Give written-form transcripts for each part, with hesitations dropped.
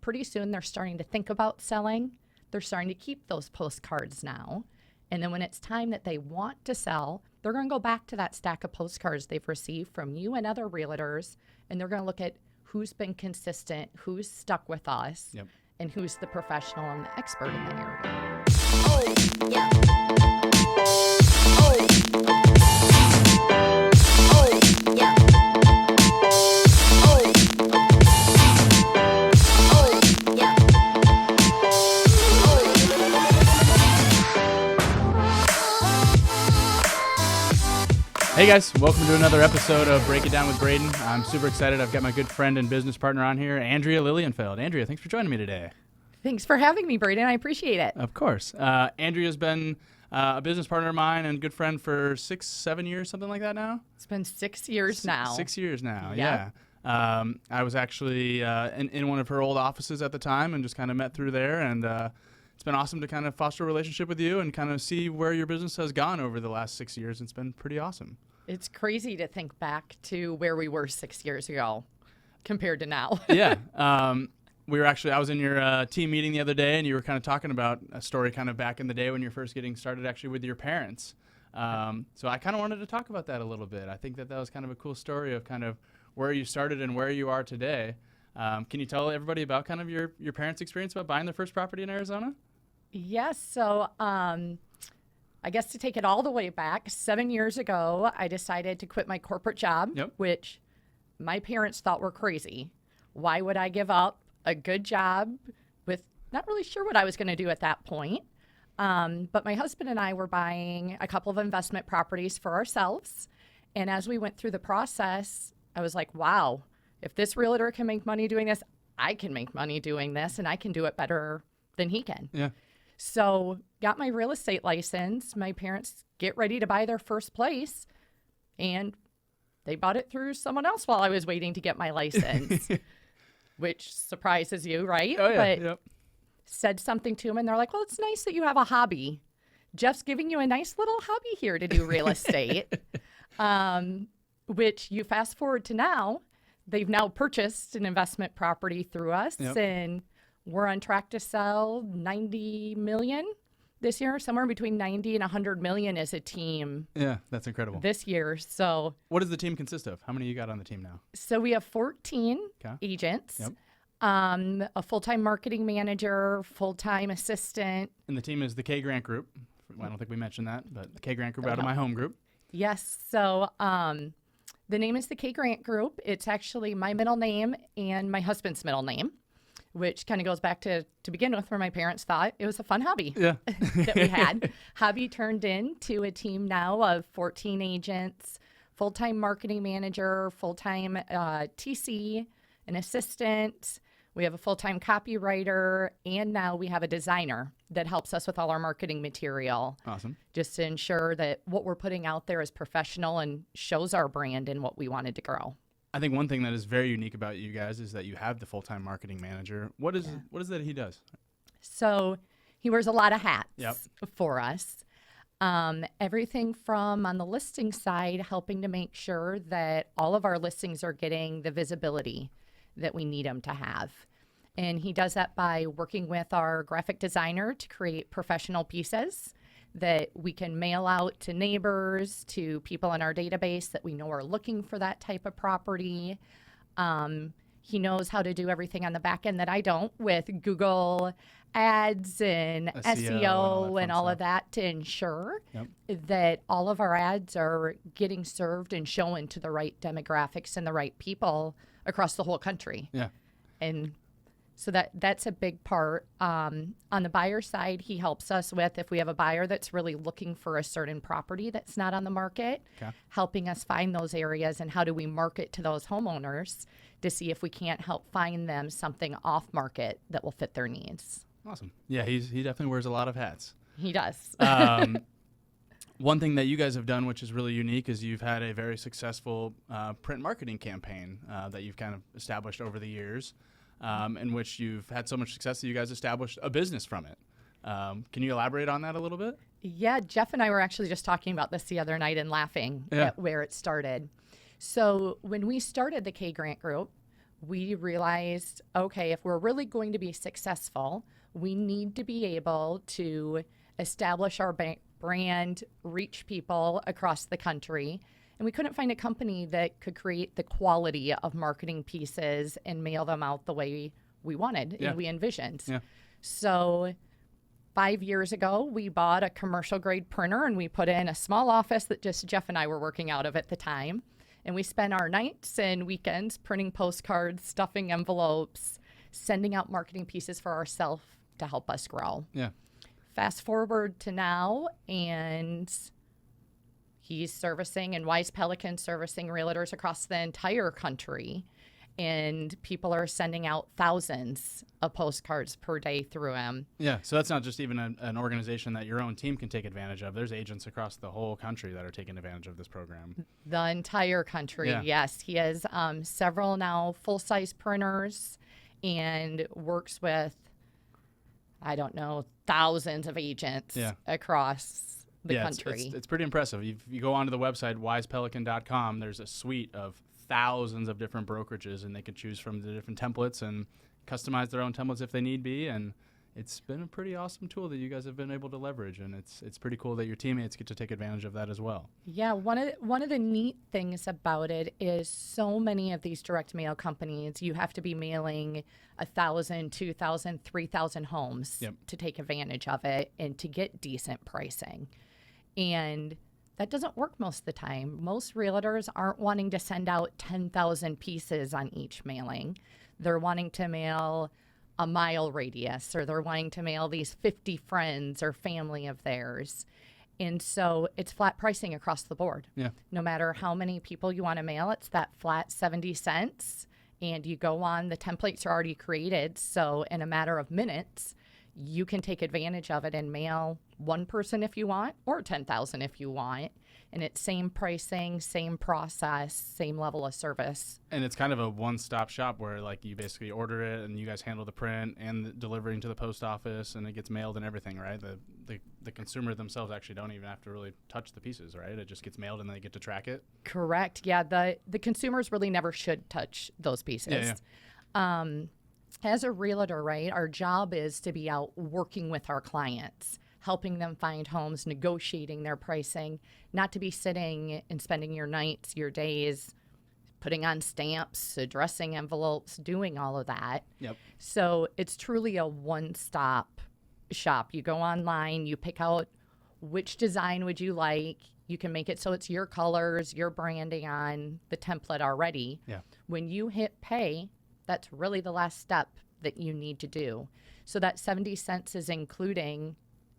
pretty soon they're starting to think about selling. They're starting to keep those postcards now. And then when it's time that they want to sell, they're going to go back to that stack of postcards they've received from you and other realtors, and they're going to look at who's been consistent, who's stuck with us, and who's the professional and the expert in the area. Oh, yeah. Oh, yeah. Hey guys, welcome to another episode of Break It Down with Braydon. I'm super excited. I've got my good friend and business partner on here, Andrea Lilienfeld. Andrea, thanks for joining me today. Thanks for having me, Braydon. I appreciate it. Of course. Andrea's been a business partner of mine and good friend for 6-7 years, something like that now? It's been 6 years now. 6 years now, Yep. yeah. I was actually in one of her old offices at the time and just kind of met through there, and it's been awesome to kind of foster a relationship with you and kind of see where your business has gone over the last 6 years. It's been pretty awesome. It's crazy to think back to where we were 6 years ago compared to now. Yeah. I was in your team meeting the other day, and you were kind of talking about a story kind of back in the day when you're first getting started actually with your parents. So I kind of wanted to talk about that a little bit. I think that was kind of a cool story of kind of where you started and where you are today. Can you tell everybody about kind of your parents' experience about buying their first property in Arizona? Yes. So I guess to take it all the way back, 7 years ago, I decided to quit my corporate job, which my parents thought were crazy. Why would I give up a good job with not really sure what I was going to do at that point? But my husband and I were buying a couple of investment properties for ourselves. And as we went through the process, I was like, wow, if this realtor can make money doing this, I can make money doing this, and I can do it better than he can. Yeah. So got my real estate license. My parents get ready to buy their first place, and they bought it through someone else while I was waiting to get my license, which surprises you, right? Oh, yeah. But said something to them, and they're like, well, it's nice that you have a hobby. Jeff's giving you a nice little hobby here to do real estate, which you fast forward to now, they've now purchased an investment property through us, and we're on track to sell 90 million this year, somewhere between 90 and 100 million as a team. Yeah, that's incredible. This year. So what does the team consist of? How many you got on the team now? So we have 14 agents, a full-time marketing manager, full-time assistant. And the team is the K Grant Group. I don't think we mentioned that, but the K Grant Group out of my home group. Yes. So the name is the K Grant Group. It's actually my middle name and my husband's middle name, which kind of goes back to begin with, where my parents thought it was a fun hobby that we had. Hobby turned into a team now of 14 agents, full-time marketing manager, full-time TC, an assistant. We have a full-time copywriter, and now we have a designer that helps us with all our marketing material. Awesome. Just to ensure that what we're putting out there is professional and shows our brand and what we wanted to grow. I think one thing that is very unique about you guys is that you have the full-time marketing manager. What is that he does? So he wears a lot of hats for us. Everything from on the listing side, helping to make sure that all of our listings are getting the visibility that we need them to have. And he does that by working with our graphic designer to create professional pieces that we can mail out to neighbors, to people in our database that we know are looking for that type of property. He knows how to do everything on the back end that I don't, with Google ads and SEO and all of that, to ensure that all of our ads are getting served and shown to the right demographics and the right people across the whole country. Yeah. And so that's a big part. On the buyer side, he helps us with, if we have a buyer that's really looking for a certain property that's not on the market, helping us find those areas and how do we market to those homeowners to see if we can't help find them something off market that will fit their needs. Awesome. Yeah, he definitely wears a lot of hats. He does. One thing that you guys have done, which is really unique, is you've had a very successful print marketing campaign that you've kind of established over the years. In which you've had so much success that you guys established a business from it. Can you elaborate on that a little bit? Yeah, Jeff and I were actually just talking about this the other night and laughing at where it started. So when we started the K Grant Group, we realized, okay, if we're really going to be successful, we need to be able to establish our brand, reach people across the country. And we couldn't find a company that could create the quality of marketing pieces and mail them out the way we wanted and we envisioned. Yeah. So 5 years ago, we bought a commercial grade printer and we put in a small office that just Jeff and I were working out of at the time. And we spent our nights and weekends printing postcards, stuffing envelopes, sending out marketing pieces for ourselves to help us grow. Yeah. Fast forward to now, and he's servicing, and Wisepelican servicing realtors across the entire country. And people are sending out thousands of postcards per day through him. Yeah, so that's not just even an organization that your own team can take advantage of. There's agents across the whole country that are taking advantage of this program. The entire country, yes. He has several now full-size printers and works with, I don't know, thousands of agents across the country. It's pretty impressive. If you go onto the website, wisepelican.com, there's a suite of thousands of different brokerages, and they can choose from the different templates and customize their own templates if they need be. And it's been a pretty awesome tool that you guys have been able to leverage, and it's pretty cool that your teammates get to take advantage of that as well. Yeah, one of the neat things about it is so many of these direct mail companies, you have to be mailing 1,000, 2,000, 3,000 homes to take advantage of it and to get decent pricing. And that doesn't work most of the time. Most realtors aren't wanting to send out 10,000 pieces on each mailing. They're wanting to mail a mile radius, or they're wanting to mail these 50 friends or family of theirs. And so it's flat pricing across the board. Yeah. No matter how many people you want to mail, it's that flat 70 cents. And you go on, the templates are already created. So in a matter of minutes, you can take advantage of it and mail one person if you want, or 10,000 if you want. And it's same pricing, same process, same level of service. And it's kind of a one-stop shop where, like, you basically order it and you guys handle the print and the delivering to the post office, and it gets mailed and everything, right? The consumer themselves actually don't even have to really touch the pieces, right? It just gets mailed and they get to track it. Correct. Yeah, the consumers really never should touch those pieces. Yeah. As a realtor, right, our job is to be out working with our clients, helping them find homes, negotiating their pricing, not to be sitting and spending your nights, your days, putting on stamps, addressing envelopes, doing all of that. Yep. So it's truly a one-stop shop. You go online, you pick out which design would you like. You can make it so it's your colors, your branding on the template already. Yeah. When you hit pay, that's really the last step that you need to do. So that 70 cents is including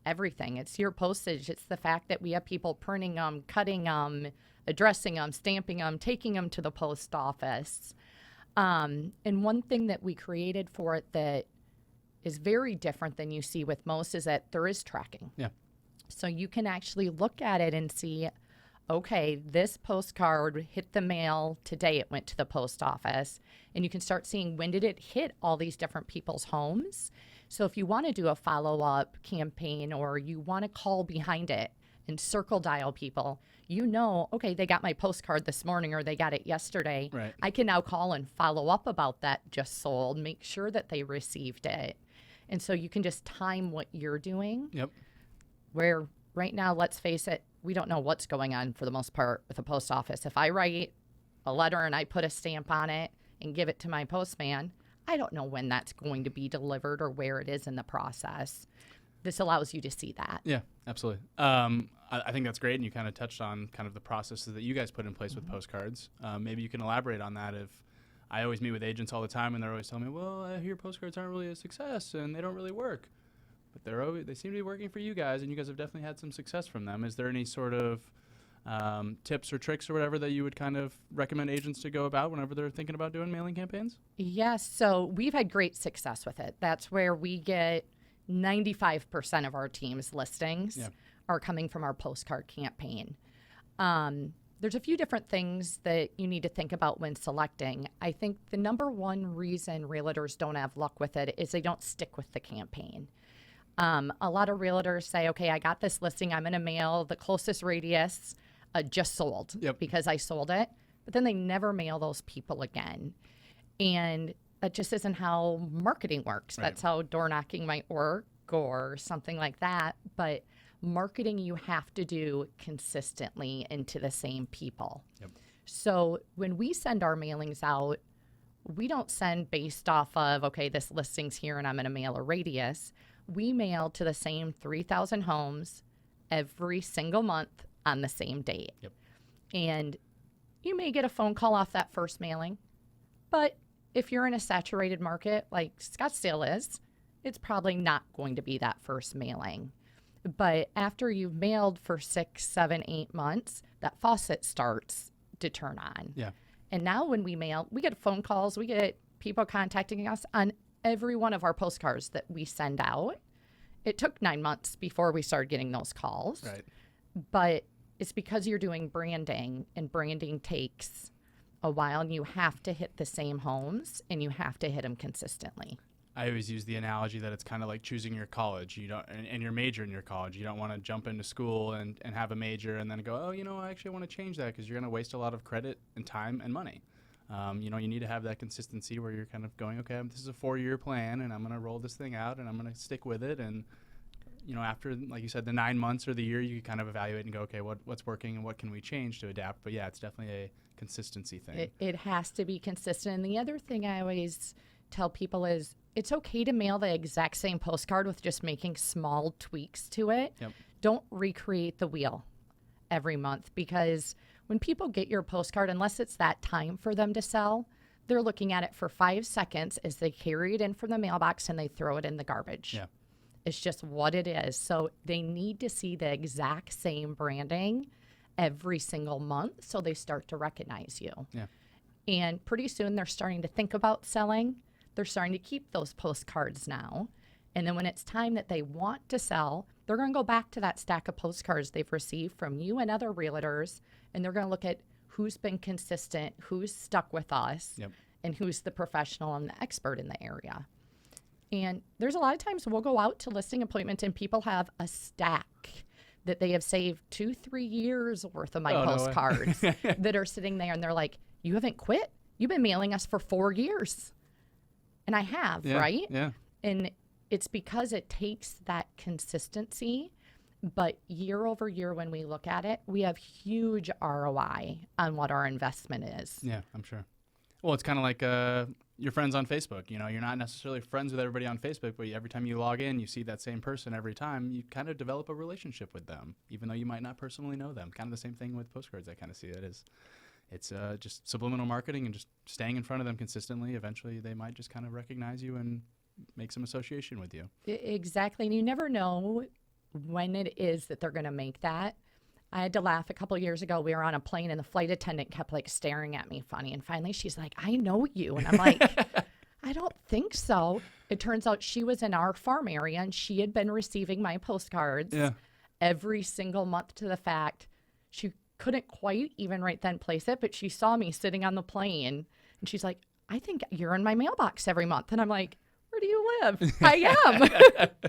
everything. It's your postage. It's the fact that we have people printing them, cutting them, addressing them, stamping them, taking them to the post office. And one thing that we created for it that is very different than you see with most is that there is tracking. Yeah. So you can actually look at it and see, okay, this postcard hit the mail today, it went to the post office, and you can start seeing when did it hit all these different people's homes. So if you want to do a follow-up campaign, or you want to call behind it and circle dial people, you know, okay, they got my postcard this morning or they got it yesterday. Right. I can now call and follow up about that just sold, make sure that they received it. And so you can just time what you're doing. Yep. Where right now, let's face it, we don't know what's going on for the most part with the post office. If I write a letter and I put a stamp on it and give it to my postman, I don't know when that's going to be delivered or where it is in the process. This allows you to see that. Yeah, absolutely. I think that's great, and you kind of touched on kind of the processes that you guys put in place with postcards. Maybe you can elaborate on that. If I always meet with agents all the time, and they're always telling me, well, I hear postcards aren't really a success, and they don't really work. But they seem to be working for you guys, and you guys have definitely had some success from them. Is there any sort of tips or tricks or whatever that you would kind of recommend agents to go about whenever they're thinking about doing mailing campaigns? Yes, so we've had great success with it. That's where we get 95% of our team's listings are coming from our postcard campaign. There's a few different things that you need to think about when selecting. I think the number one reason realtors don't have luck with it is they don't stick with the campaign. A lot of realtors say, okay, I got this listing. I'm going to mail the closest radius just sold because I sold it. But then they never mail those people again. And that just isn't how marketing works. Right. That's how door knocking might work or something like that. But marketing you have to do consistently and to the same people. Yep. So when we send our mailings out, we don't send based off of, okay, this listing's here and I'm going to mail a radius. We mail to the same 3,000 homes every single month on the same date. Yep. And you may get a phone call off that first mailing, but if you're in a saturated market like Scottsdale is, it's probably not going to be that first mailing. But after you've mailed for 6, 7, 8 months, that faucet starts to turn on. Yeah. And now when we mail, we get phone calls, we get people contacting us on every one of our postcards that we send out. It took 9 months before we started getting those calls. Right. But it's because you're doing branding, and branding takes a while, and you have to hit the same homes and you have to hit them consistently. I always use the analogy that it's kind of like choosing your college. You don't, and your major in your college. You don't want to jump into school and have a major and then go, oh, I actually want to change that, because you're going to waste a lot of credit and time and money. You need to have that consistency where you're kind of going, okay, this is a 4-year plan and I'm going to roll this thing out and I'm going to stick with it. And, after, like you said, the 9 months or the year, you kind of evaluate and go, okay, what's working and what can we change to adapt? But yeah, it's definitely a consistency thing. It has to be consistent. And the other thing I always tell people is it's okay to mail the exact same postcard with just making small tweaks to it. Yep. Don't recreate the wheel every month, because when people get your postcard, unless it's that time for them to sell, they're looking at it for 5 seconds as they carry it in from the mailbox and they throw it in the garbage. Yeah. It's just what it is. So they need to see the exact same branding every single month so they start to recognize you. Yeah. And pretty soon they're starting to think about selling. They're starting to keep those postcards now. And then when it's time that they want to sell, they're going to go back to that stack of postcards they've received from you and other realtors, and they're going to look at who's been consistent, who's stuck with us, Yep. and who's the professional and the expert in the area. And there's a lot of times we'll go out to listing appointments and people have a stack that they have saved 2-3 years worth of my postcards that are sitting there, and they're like, you haven't quit? You've been mailing us for 4 years. And I have, right? Yeah. And it's because it takes that consistency. But year over year, when we look at it, we have huge ROI on what our investment is. Yeah, I'm sure. Well, it's kind of like your friends on Facebook. You're not necessarily friends with everybody on Facebook, but every time you log in, you see that same person every time. You kind of develop a relationship with them, even though you might not personally know them. Kind of the same thing with postcards. I kind of see it as it's just subliminal marketing and just staying in front of them consistently. Eventually, they might just kind of recognize you and make some association with you. Exactly. And you never know when it is that they're going to make that. I had to laugh a couple of years ago. We were on a plane and the flight attendant kept staring at me funny. And finally she's like, I know you. And I'm like, I don't think so. It turns out she was in our farm area and she had been receiving my postcards every single month, to the fact she couldn't quite even right then place it, but she saw me sitting on the plane and she's like, I think you're in my mailbox every month. And I'm like, where do you live? I am.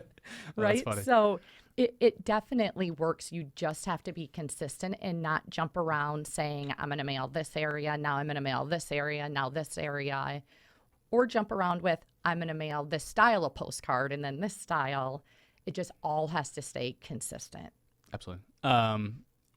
Right? So it definitely works. You just have to be consistent and not jump around saying, I'm going to mail this area, now I'm going to mail this area, now this area, or jump around with, I'm going to mail this style of postcard and then this style. It just all has to stay consistent. Absolutely.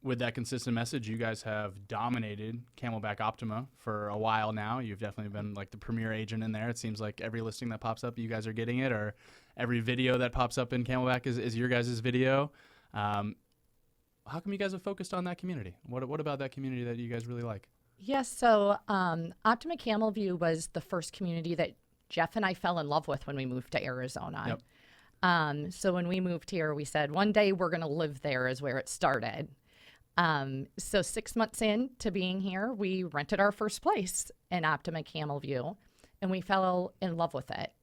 With that consistent message, you guys have dominated Camelback Optima for a while now. You've definitely been like the premier agent in there. It seems like every listing that pops up, you guys are getting it, or every video that pops up in Camelback is your guys' video. How come you guys have focused on that community? What about that community that you guys really like? Yes, so Optima Camel View was the first community that Jeff and I fell in love with when we moved to Arizona. Yep. So when we moved here, we said one day we're going to live there, is where it started. So 6 months into being here, we rented our first place in Optima Camel View, and we fell in love with it.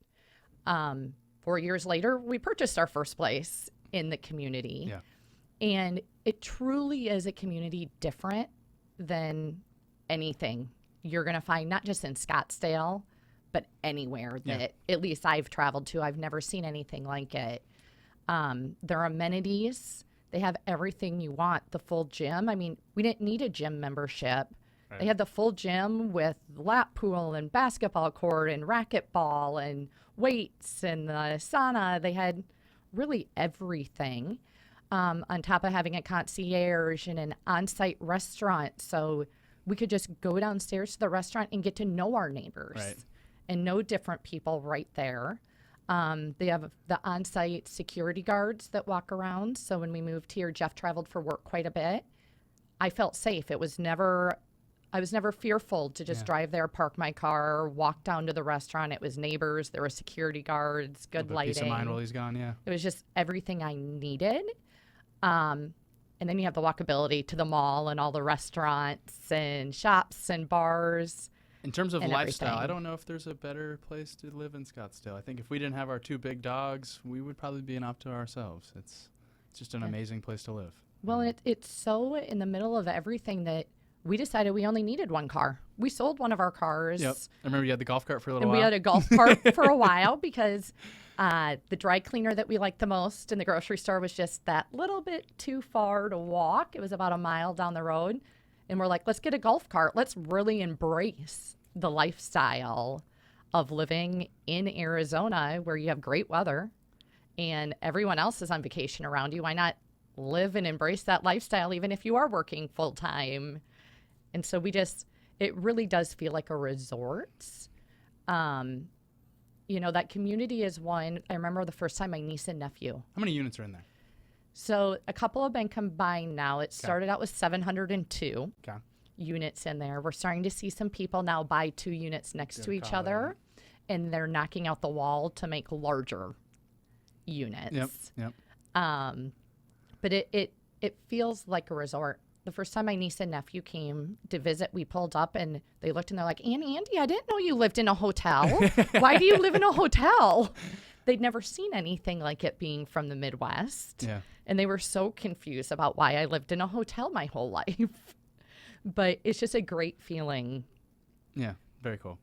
4 years later, we purchased our first place in the community. Yeah. And it truly is a community different than anything you're going to find, not just in Scottsdale, but anywhere that at least I've traveled to. I've never seen anything like it. There are amenities. They have everything you want, the full gym. I mean, we didn't need a gym membership Right. They had the full gym with lap pool and basketball court and racquetball and weights and the sauna. They had really everything, on top of having a concierge and an on-site restaurant. So we could just go downstairs to the restaurant and get to know our neighbors and know different people right there. They have the on-site security guards that walk around. So when we moved here, Jeff traveled for work quite a bit. I felt safe. I was never fearful to just drive there, park my car, walk down to the restaurant. It was neighbors. There were security guards, good lighting. Peace of mind while he's gone, yeah. It was just everything I needed. And then you have the walkability to the mall and all the restaurants and shops and bars. In terms of lifestyle, everything. I don't know if there's a better place to live in Scottsdale. I think if we didn't have our 2 big dogs, we would probably be off to ourselves. It's just an amazing place to live. Well, it's so in the middle of everything that we decided we only needed 1 car. We sold one of our cars. Yep. I remember you had the golf cart for a little and while. we had a golf cart for a while because the dry cleaner that we liked the most in the grocery store was just that little bit too far to walk. It was about a mile down the road. And we're like, let's get a golf cart. Let's really embrace the lifestyle of living in Arizona where you have great weather and everyone else is on vacation around you. Why not live and embrace that lifestyle even if you are working full time? And so it really does feel like a resort. That community is one. I remember the first time my niece and nephew. How many units are in there? So a couple have been combined now. It started out with 702 units in there. We're starting to see some people now buy 2 units next to each other, and they're knocking out the wall to make larger units. Yep. But it feels like a resort. The first time my niece and nephew came to visit, we pulled up and they looked and they're like, Andy, I didn't know you lived in a hotel. Why do you live in a hotel? They'd never seen anything like it being from the Midwest. Yeah. And they were so confused about why I lived in a hotel my whole life. But it's just a great feeling. Yeah, very cool.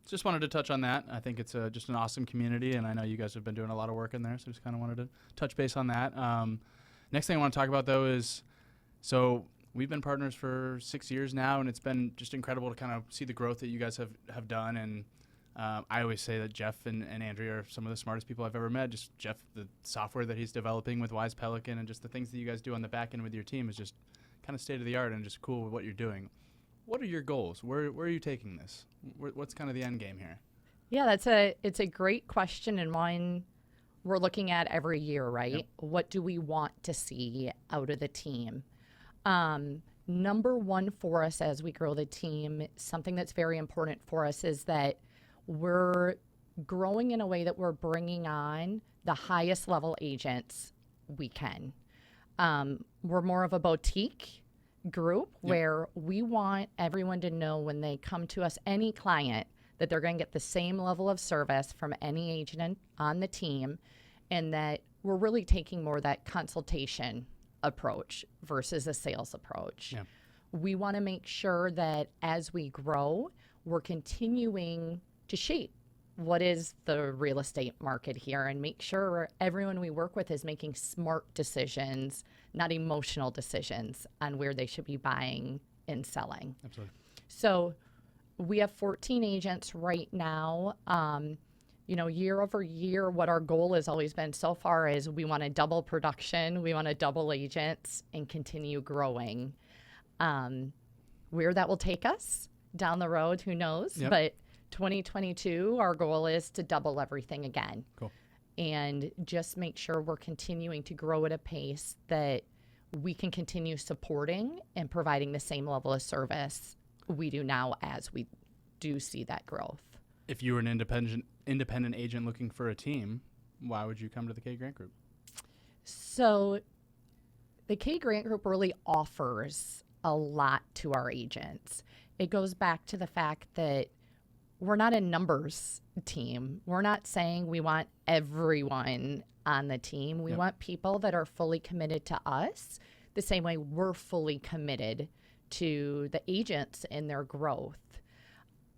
Just wanted to touch on that. I think it's just an awesome community, and I know you guys have been doing a lot of work in there, so just kind of wanted to touch base on that. Next thing I want to talk about, though, is so we've been partners for 6 years now, and it's been just incredible to kind of see the growth that you guys have done. And I always say that Jeff and Andrea are some of the smartest people I've ever met. Just Jeff, the software that he's developing with Wisepelican and just the things that you guys do on the back end with your team is just kind of state of the art and just cool with what you're doing. What are your goals? Where are you taking this? What's kind of the end game here? Yeah, it's a great question and one we're looking at every year, right? Yep. What do we want to see out of the team? Number one for us as we grow the team, something that's very important for us is that we're growing in a way that we're bringing on the highest level agents we can. We're more of a boutique group where we want everyone to know when they come to us, any client, that they're going to get the same level of service from any agent on the team, and that we're really taking more that consultation approach versus a sales approach. Yeah. We want to make sure that as we grow, we're continuing to shape what is the real estate market here and make sure everyone we work with is making smart decisions, not emotional decisions on where they should be buying and selling. Absolutely. So we have 14 agents right now. Year over year, what our goal has always been so far is we want to double production, we want to double agents and continue growing. Where that will take us down the road, who knows? Yep. But 2022, our goal is to double everything again. Cool. And just make sure we're continuing to grow at a pace that we can continue supporting and providing the same level of service we do now as we do see that growth. If you were an independent agent looking for a team, why would you come to the K Grant Group? So the K Grant Group really offers a lot to our agents. It goes back to the fact that we're not a numbers team. We're not saying we want everyone on the team. We want people that are fully committed to us the same way we're fully committed to the agents and their growth.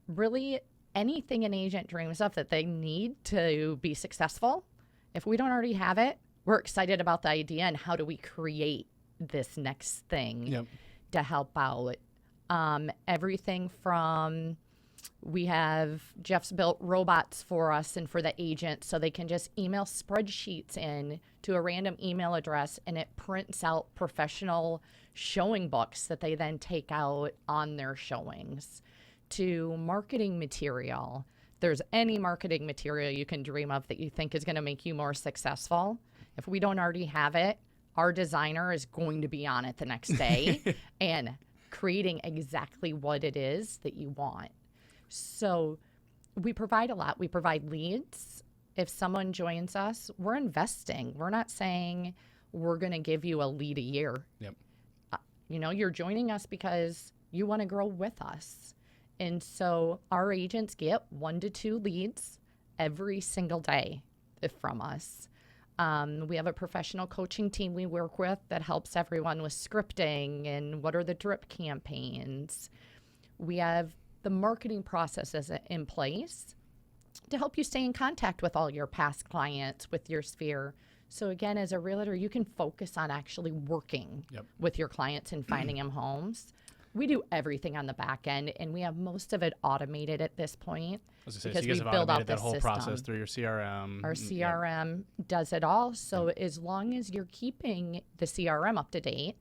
Really, anything an agent dreams of that they need to be successful, if we don't already have it, we're excited about the idea and how do we create this next thing to help out Everything from, we have Jeff's built robots for us and for the agent so they can just email spreadsheets in to a random email address, and it prints out professional showing books that they then take out on their showings. To marketing material. There's any marketing material you can dream of that you think is going to make you more successful. If we don't already have it, our designer is going to be on it the next day and creating exactly what it is that you want. So we provide a lot. We provide leads. If someone joins us, we're investing. We're not saying we're going to give you a lead a year. Yep. You're joining us because you want to grow with us. And so our agents get 1 to 2 leads every single day from us. We have a professional coaching team we work with that helps everyone with scripting and what are the drip campaigns. We have the marketing processes in place to help you stay in contact with all your past clients, with your sphere. So again, as a realtor, you can focus on actually working with your clients and finding them homes. We do everything on the back end, and we have most of it automated at this point. Because so you guys have automated that whole process through your CRM. Our CRM does it all. So as long as you're keeping the CRM up to date,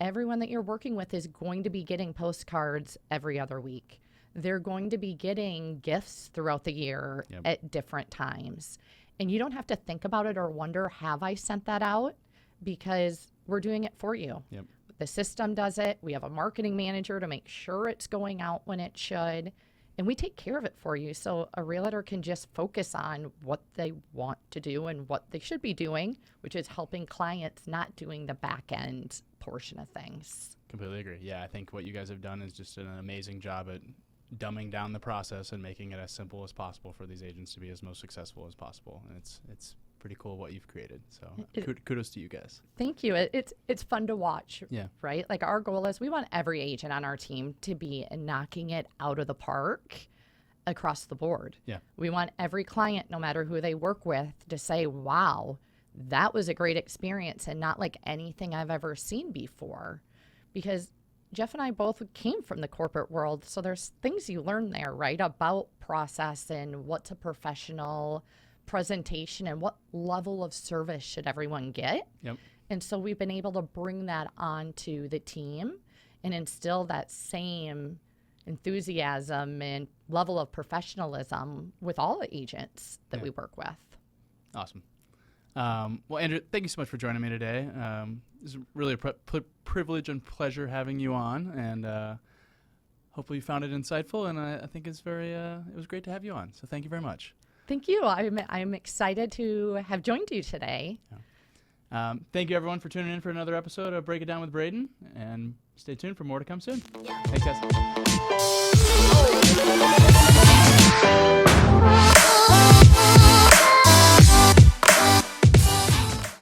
everyone that you're working with is going to be getting postcards every other week. They're going to be getting gifts throughout the year at different times. And you don't have to think about it or wonder, have I sent that out? Because we're doing it for you. The system does it. We have a marketing manager to make sure it's going out when it should. And we take care of it for you. So a realtor can just focus on what they want to do and what they should be doing, which is helping clients, not doing the back end portion of things. Completely agree. Yeah, I think what you guys have done is just an amazing job at dumbing down the process and making it as simple as possible for these agents to be as most successful as possible. And it's pretty cool what you've created. So kudos to you guys. Thank you. It's fun to watch, right? Like our goal is we want every agent on our team to be knocking it out of the park across the board. We want every client, no matter who they work with, to say, wow, that was a great experience and not like anything I've ever seen before. Because Jeff and I both came from the corporate world, so there's things you learn there, right, about process and what's a professional presentation and what level of service should everyone get. And so we've been able to bring that onto the team and instill that same enthusiasm and level of professionalism with all the agents that we work with. Awesome. Well, Andrea, thank you so much for joining me today. It's really a privilege and pleasure having you on, and hopefully you found it insightful, and I think it was great to have you on. So thank you very much. Thank you. I'm excited to have joined you today. Thank you, everyone, for tuning in for another episode of Break It Down with Braydon, and stay tuned for more to come soon. Thanks, guys.